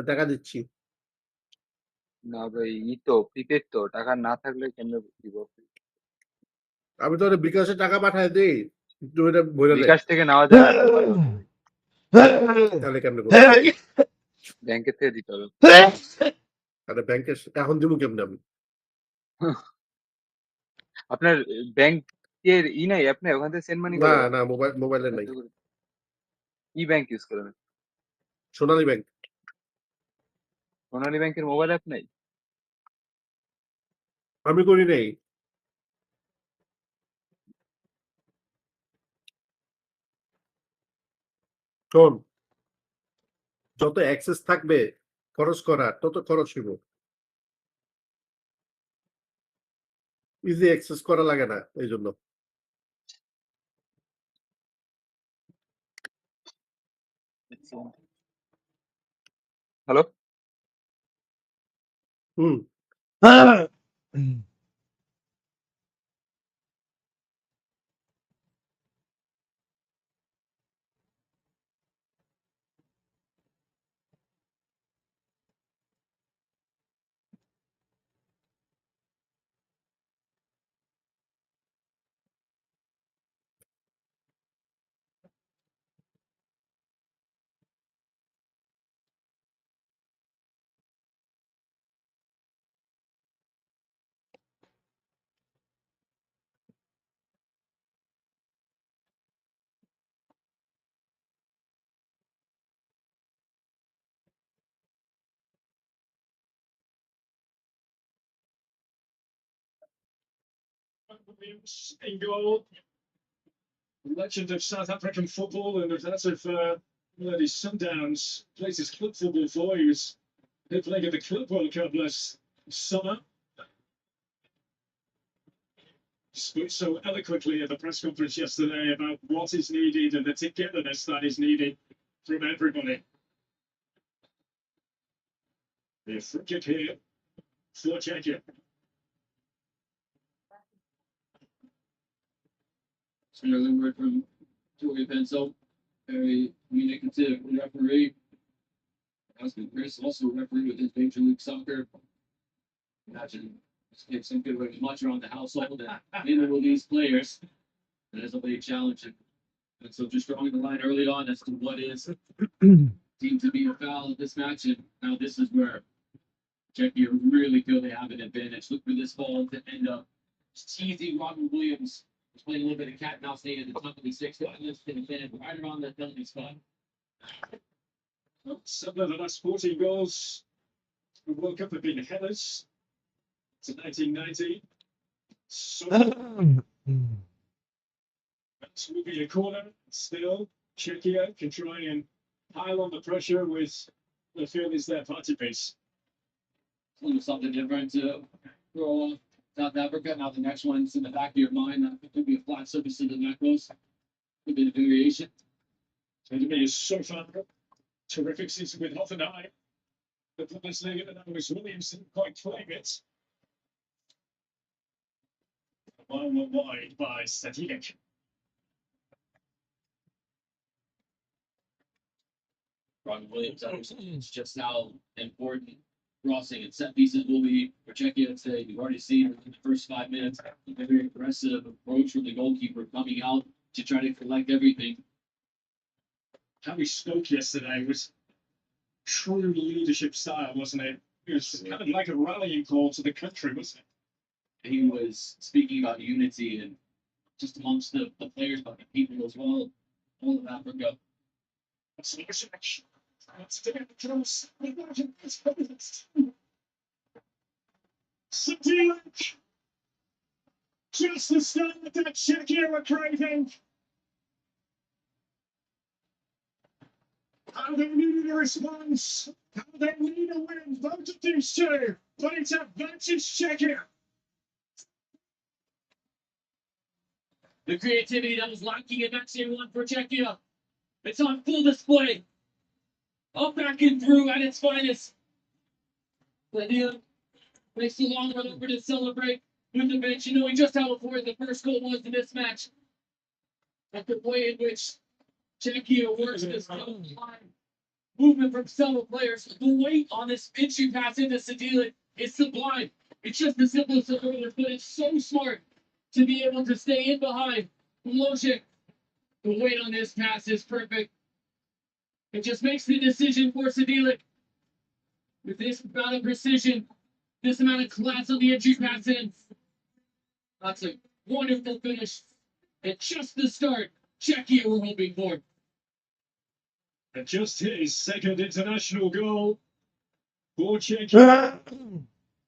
টাকা দিচ্ছি। না ভাই, তো প্রিপেড তো, টাকা না থাকলে কেমনে দিব? আমি তো বিকাশে টাকা পাঠায় দিই, তুই এটা বলে দে। বিকাশ থেকে নেওয়া যায় না ভাই, তাহলে কেমনে করবো? ব্যাংকের থেকে দিতে হবে। তাহলে ব্যাংকে এখন দিব কেমনে আমি? আপনার ব্যাংকের নাই, আপনি ওখান থেকে সেন্ড মানি না করে দেন। না, মোবাইলে নাই। কি ব্যাংক ইউজ করেন? সোনালী ব্যাংক। সোনালী ব্যাংকের মোবাইল অ্যাপ নাই? আমি করি নাই। শোন, যত অ্যাক্সেস থাকবে খরচ করার, তত খরচ হইব। ইজি অ্যাক্সেস করা লাগে না এই জন্য। Hello. Hmm. Williams in goal. Legend of South African football and of that of bloody Sundowns. Plays his club football for. He was playing at the Club World Cup last summer. Spoke so eloquently at the press conference yesterday about what is needed and the togetherness that is needed from everybody. The free kick here for Czechia. It's an early word from Joey Pencil, very communicative referee. Husband Chris, also a referee with his Major League Soccer. Imagine get some good way much around the household and neither will these players. That is a big challenge. And so just drawing the line early on as to what is deemed to be a foul at this match. And now this is where Czechia really feel they have an advantage. Look for this ball to end up teasing Robert Williams. He's playing a little bit of cat and mouse at the top of the sixth. Let's finish right around the penalty spot. Well, some of the last 14 goals in the World Cup have been headers. To 1990. So that will be a corner. Still, Czechia can try and pile on the pressure with the feel is their party piece. Something different to throw off South Africa. Now the next one's in the back of your mind. That could be a flat surface to the neck close. Could be a variation. Enemy is so far. Terrific season with Hoffenheim. The Bundesliga, and that was Williams didn't quite claim it. One wide by Statinik. Robin Williams understands just how important crossing and set pieces will be for Czechia today. You've already seen in the first 5 minutes a very aggressive approach from the goalkeeper coming out to try to collect everything. Harry Stoke yesterday was true leadership style, wasn't it? It was kind of like a rallying call to the country, wasn't it? He was speaking about unity and just amongst the players, but the people as well, all of Africa. Statinik! Just the start that Czechia were craving. How they needed a response. How they need a win. Both of these two. But it's advantage Czechia. The creativity that was lacking in match day one for Czechia. It's on full display. Up, back, and through at its finest. Lydia makes the long run over to celebrate with the bench, knowing just how important the first goal was in this match. At the way in which Czechia works this line. movement from several players. The weight on this entry pass into Sedilic is sublime. It's just as simple as earlier, but it's so smart to be able to stay in behind Logic. The weight on this pass is perfect. It just makes the decision for Sedilic. With this amount of precision, this amount of class on the entry pass in. That's a wonderful finish. And just the start, Czechia we're hoping for. And just his second international goal for Czechia.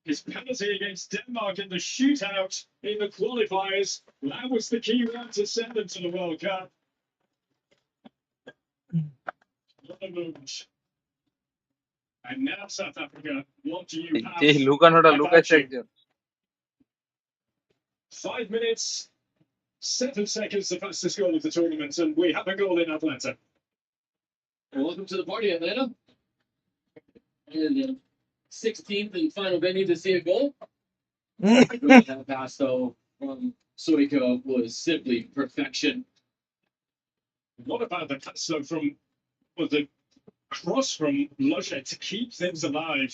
His penalty against Denmark in the shootout in the qualifiers. That was the key run to send them to the World Cup. What a moment. And now South Africa, what do you have? এই লুকানোটা about লুকাইছে you? একজন 5 minutes, 7 seconds, the fastest goal of the tournament, and we have a goal in Atlanta. Well, welcome to the party, Atlanta. And the 16th and final venue to see a goal. That pass, though, from Soika was simply perfection. What about the pass though from the cross from Logic to keep things alive?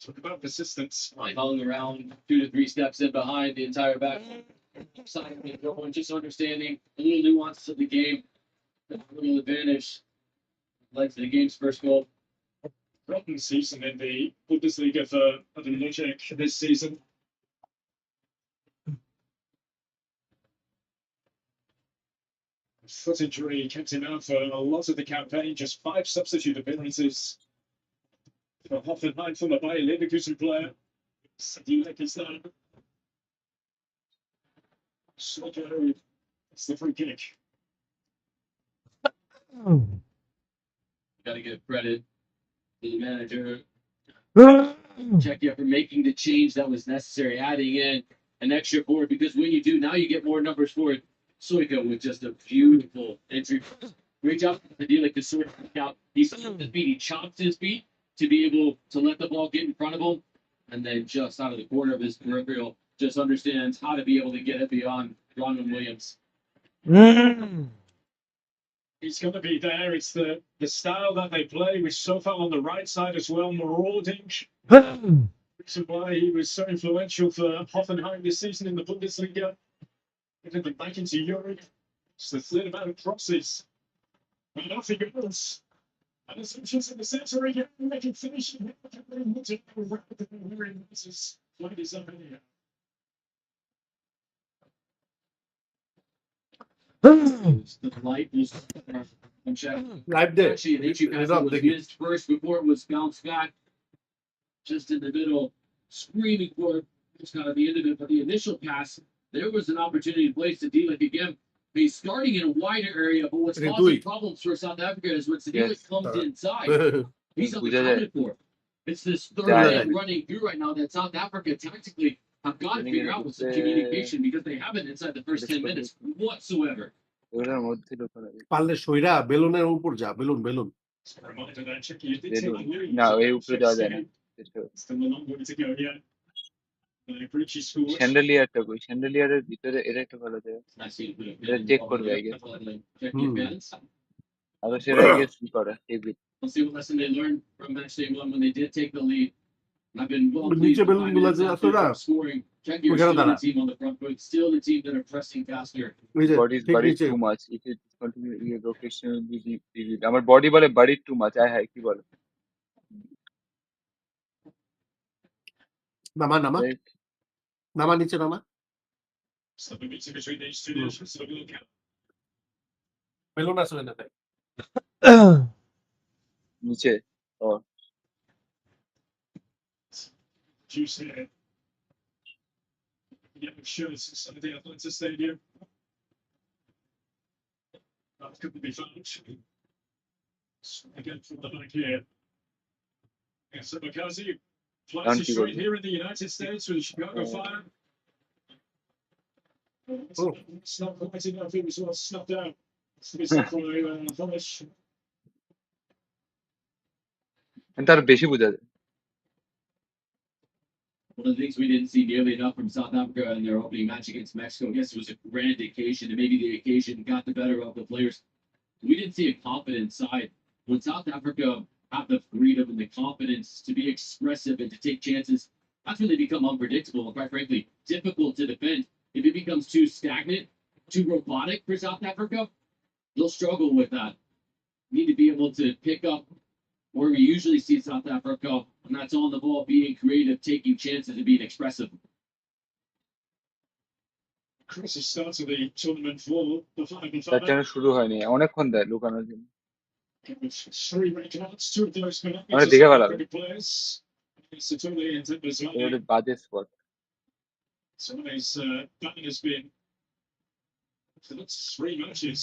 Talk about persistence. I hung around 2 to 3 steps in behind the entire back side of the goal, and just understanding the little nuances of the game, the little advantage led to the game's first goal. Rotten season in the Bundesliga for Logic this season. Foot injury kept him out for a lot of the campaign. Just 5 substitute appearances for Hoffenheim from a Bayer Leverkusen player. Sedilek is there. Soko, it's the free kick. Got to give credit to the manager, Czechia, for making the change that was necessary, adding in an extra forward, because when you do, now you get more numbers forward. Soika with just a beautiful entry. Great job to deal like the sort out. He stopped his feet, he chopped his feet to be able to let the ball get in front of him, and then just out of the corner of his peripheral, just understands how to be able to get it beyond Ronald Williams. He's going to be there. It's the style that they play with Sofal on the right side as well, marauding. Reason why he was so influential for Hoffenheim this season in the Bundesliga. Getting them back into Europe. It's the third amount of crosses. And off he goes. And as just in the centre again, making finishing. Flag is up in here. The light was from Czech. Live there. Actually, an entry pass that was missed first before it was bounced back. Just in the middle, screaming for it. Just got at the end of it, but the initial pass, there was an opportunity to place Sedilek again. He's starting in a wider area, but what's causing problems for South Africa is when Sedilek comes inside, he's unaccounted for. It's this third man running through right now that South Africa tactically have got to figure out with some communication, because they haven't inside the first 10 minutes whatsoever. ওটার মধ্যে লুকানো যায়। পারলে সইরা বেলুনের উপর যা balloon balloon It's a reminder that Czechia did take balloon the lead. না এই উপরে যাওয়া যায় না। Still a long way to go yet. Brucci scored. স্যান্ডেলিয়ারটা কই? স্যান্ডেলিয়ারের ভিতরে এটা একটা ভালো জায়গা। এটা চেক করবে I guess. আগে সেটা I guess কি করে? Exit. Let's see what lesson they learned from match day 1 when they did take the lead. I've been well pleased নিচে with বেলুন গুলা যে আছে না scoring. Czechia is ওখানে still দাঁড়া the team on the front foot, still the team that are pressing faster. ওই যে Body is ঠিক buried নিচে too much. If it continue your location will be revealed. আমার body বলে buried too much. হায় কি বলে? নামা নামা Right? নামা নিচে নামা So the meeting between these two nations. So we'll look at balloon আছে না তাই নিচে। ও juice here. Yeah, shirts inside the Atlanta Stadium. That couldn't be found. Again from the back here. Yeah, so Makazi flies his straight here in the United States with the Chicago Fire. Oh. It's not quite enough. It was well snuffed out. It's for a finish. তার বেশি বোঝা যায়। One of the things we didn't see nearly enough from South Africa in their opening match against Mexico, I guess it was a grand occasion, and maybe the occasion got the better of the players. We didn't see a confident side. When South Africa have the freedom and the confidence to be expressive and to take chances, that's when they become unpredictable and, quite frankly, difficult to defend. If it becomes too stagnant, too robotic for South Africa, they'll struggle with that. Need to be able to pick up where we usually see South Africa, and that's on the ball, being creative, taking chances, and being expressive. Crazy start to the tournament for the five and তার five. জন্য শুরু হয়নি অনেকক্ষণ দেয় লুকানোর জন্য With 3 red cards, 2 of those belonging আমরা to দেখে South ফেলাবে African players. Sitole and এটা Ntambazwane. একটা বাজে spot Somebody's ban has been for that's 3 matches.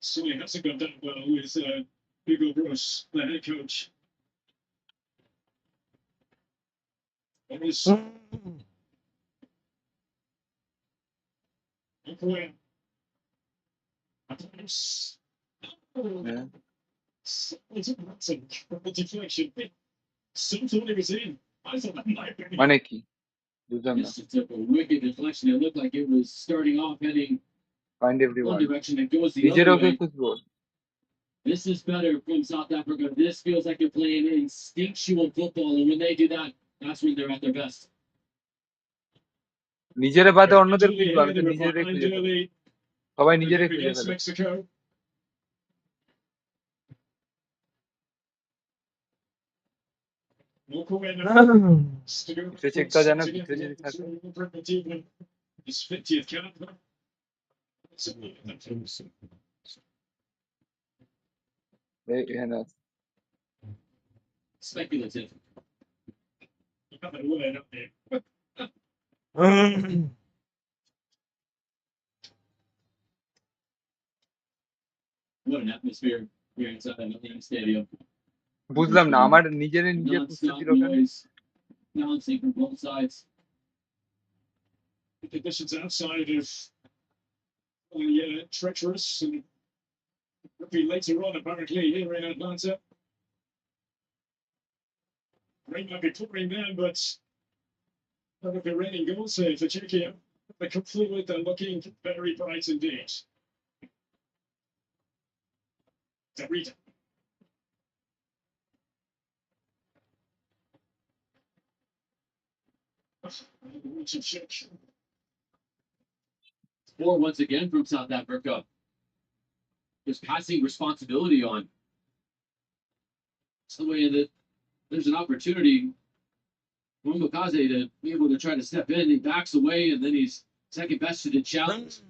So it hasn't gone down well with Hugo Broos, the head coach. There is Okoye. হ্যাঁ That's a incredible deflection. Some thought he was in. I thought that might be. মানে কি বুঝলাম না Just took a wicked deflection. It looked like it was starting off heading find one everyone direction and goes the নিজের other ওকে way. খুঁজবো This is better from South Africa. This feels like they're playing instinctual football, and when they do that, that's when they're at their best. নিজেরে বাদে অন্যদের Early খুঁজবো here, আমি তো they were নিজেরে behind খুঁজে ফেলি early. সবাই They're নিজেরে up খুঁজে against ফেলে Mexico. Okoye still ভিতরে চেক করা যায় না together ভিতরে যদি থাকে for his 50th cap. এখানে আছে Speculative. You got that word up there. What an atmosphere here inside Millennium Stadium. বুঝলাম না আমার নিজেরে নিজে খুঁজতে Non-stop দিল কেন noise, bouncing from both sides. The conditions outside of treacherous and will be later on apparently here in Atlanta. Rain might be pouring down, but none of the raining goals here for Czechia. They come forward, they're looking very bright indeed. Darida. Or once again from South Africa. Just passing responsibility on. It's the way that there's an opportunity for Mukaze to be able to try to step in. He backs away, and then he's second best to the challenge,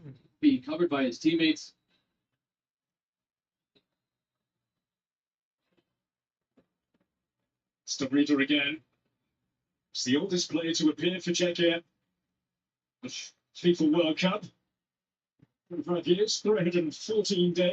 being covered by his teammates. Darida again. It's the oldest player to appear for Czechia. The FIFA World Cup. 25 years, 314 days.